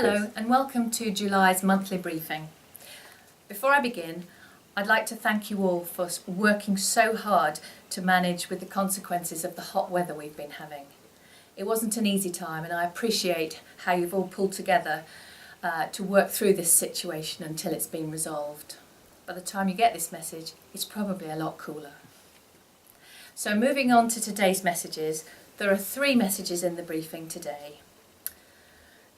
Hello and welcome to July's monthly briefing. Before I begin, I'd like to thank you all for working so hard to manage with the consequences of the hot weather we've been having. It wasn't an easy time and I appreciate how you've all pulled together to work through this situation until it's been resolved. By the time you get this message, it's probably a lot cooler. So moving on to today's messages, there are 3 messages in the briefing today.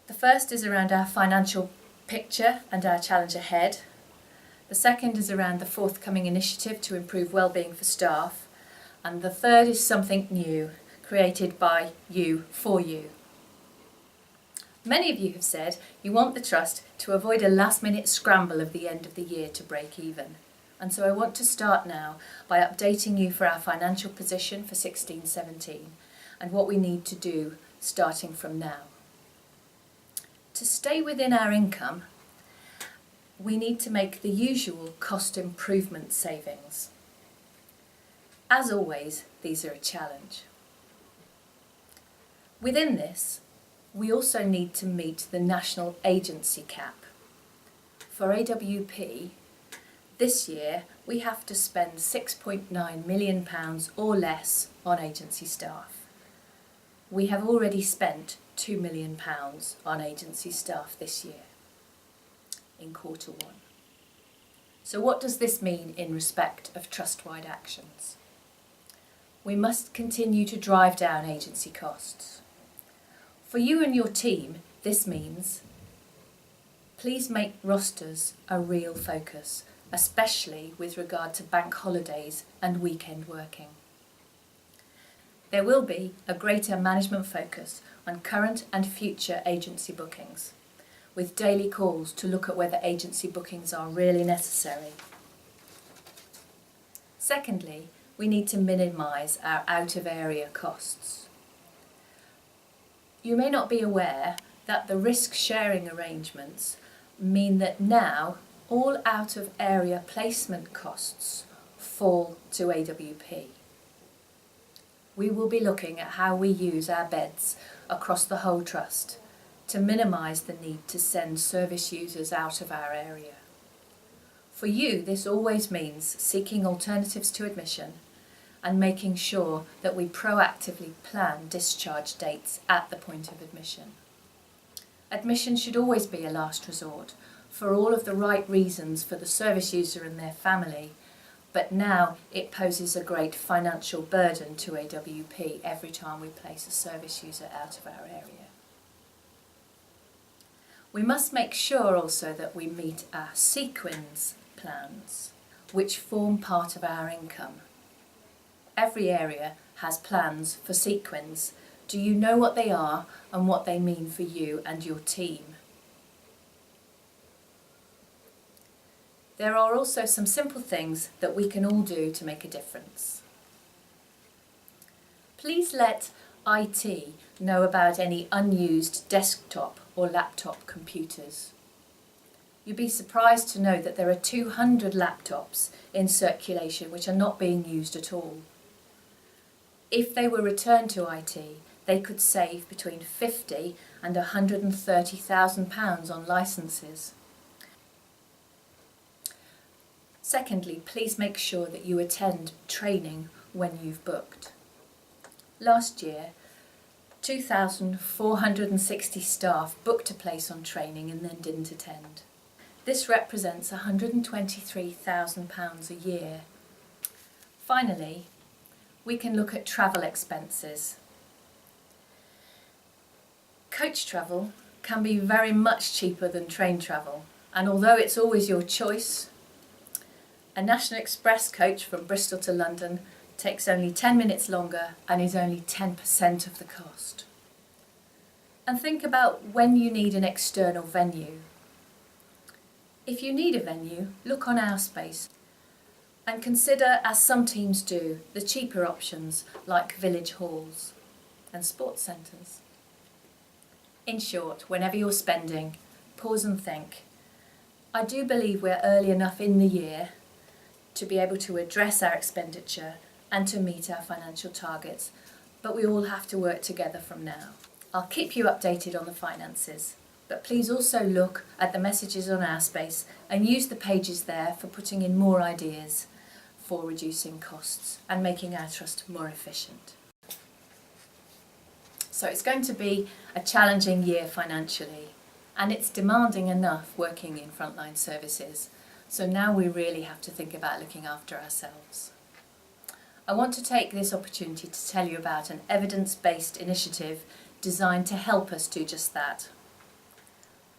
The first is around our financial picture and our challenge ahead. The second is around the forthcoming initiative to improve wellbeing for staff. And the third is something new, created by you, for you. Many of you have said you want the Trust to avoid a last-minute scramble of the end of the year to break even. And so I want to start now by updating you for our financial position for 16-17 and what we need to do starting from now. To stay within our income, we need to make the usual cost improvement savings. As always, these are a challenge. Within this, we also need to meet the national agency cap. For AWP, this year we have to spend £6.9 million or less on agency staff. We have already spent £2 million on agency staff this year, in Q1. So what does this mean in respect of trust-wide actions? We must continue to drive down agency costs. For you and your team, this means please make rosters a real focus, especially with regard to bank holidays and weekend working. There will be a greater management focus on current and future agency bookings, with daily calls to look at whether agency bookings are really necessary. Secondly, we need to minimise our out-of-area costs. You may not be aware that the risk-sharing arrangements mean that now all out-of-area placement costs fall to AWP. We will be looking at how we use our beds across the whole Trust to minimise the need to send service users out of our area. For you, this always means seeking alternatives to admission and making sure that we proactively plan discharge dates at the point of admission. Admission should always be a last resort for all of the right reasons for the service user and their family, but now it poses a great financial burden to AWP every time we place a service user out of our area. We must make sure also that we meet our sequins plans, which form part of our income. Every area has plans for sequins. Do you know what they are and what they mean for you and your team? There are also some simple things that we can all do to make a difference. Please let IT know about any unused desktop or laptop computers. You'd be surprised to know that there are 200 laptops in circulation which are not being used at all. If they were returned to IT, they could save between £50,000 and £130,000 on licences. Secondly, please make sure that you attend training when you've booked. Last year, 2,460 staff booked a place on training and then didn't attend. This represents £123,000 a year. Finally, we can look at travel expenses. Coach travel can be very much cheaper than train travel, and although it's always your choice, a National Express coach from Bristol to London takes only 10 minutes longer and is only 10% of the cost. And think about when you need an external venue. If you need a venue, look on Our Space and consider, as some teams do, the cheaper options like village halls and sports centres. In short, whenever you're spending, pause and think. I do believe we're early enough in the year to be able to address our expenditure and to meet our financial targets, but we all have to work together from now. I'll keep you updated on the finances, but please also look at the messages on our space and use the pages there for putting in more ideas for reducing costs and making our trust more efficient. So it's going to be a challenging year financially, and it's demanding enough working in frontline services. So now we really have to think about looking after ourselves. I want to take this opportunity to tell you about an evidence-based initiative designed to help us do just that.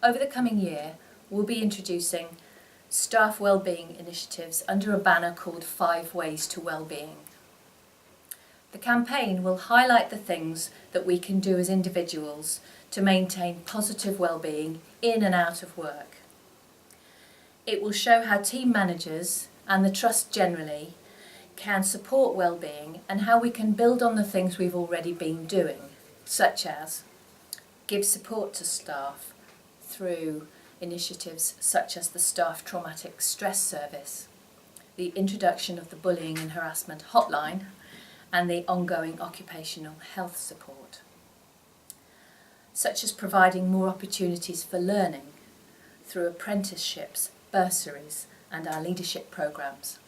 Over the coming year, we'll be introducing staff wellbeing initiatives under a banner called 5 Ways to Wellbeing. The campaign will highlight the things that we can do as individuals to maintain positive wellbeing in and out of work. It will show how team managers and the trust generally can support wellbeing and how we can build on the things we've already been doing, such as give support to staff through initiatives such as the Staff Traumatic Stress Service, the introduction of the Bullying and Harassment Hotline, and the ongoing occupational health support, such as providing more opportunities for learning through apprenticeships, bursaries, and our leadership programmes,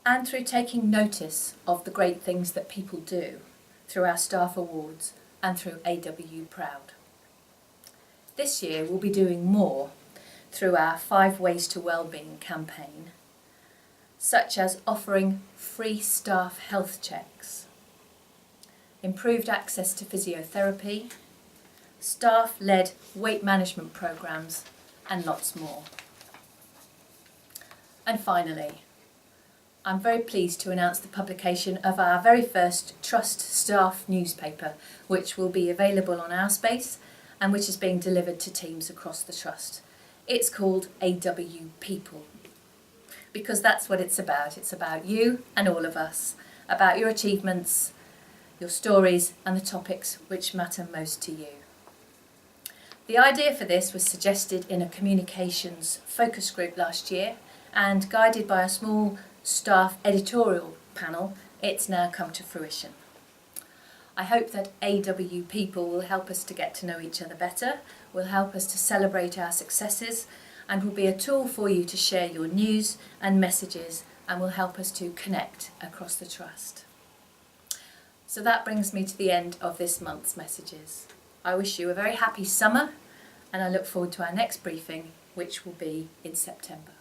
and through taking notice of the great things that people do through our staff awards and through AW Proud. This year we'll be doing more through our 5 Ways to Wellbeing campaign, such as offering free staff health checks, improved access to physiotherapy, staff-led weight management programmes, and lots more. And finally, I'm very pleased to announce the publication of our very first Trust Staff newspaper, which will be available on our space and which is being delivered to teams across the Trust. It's called AW People, because that's what it's about. It's about you and all of us, about your achievements, your stories, and the topics which matter most to you. The idea for this was suggested in a communications focus group last year, and guided by a small staff editorial panel, it's now come to fruition. I hope that AW People will help us to get to know each other better, will help us to celebrate our successes, and will be a tool for you to share your news and messages, and will help us to connect across the Trust. So that brings me to the end of this month's messages. I wish you a very happy summer, and I look forward to our next briefing, which will be in September.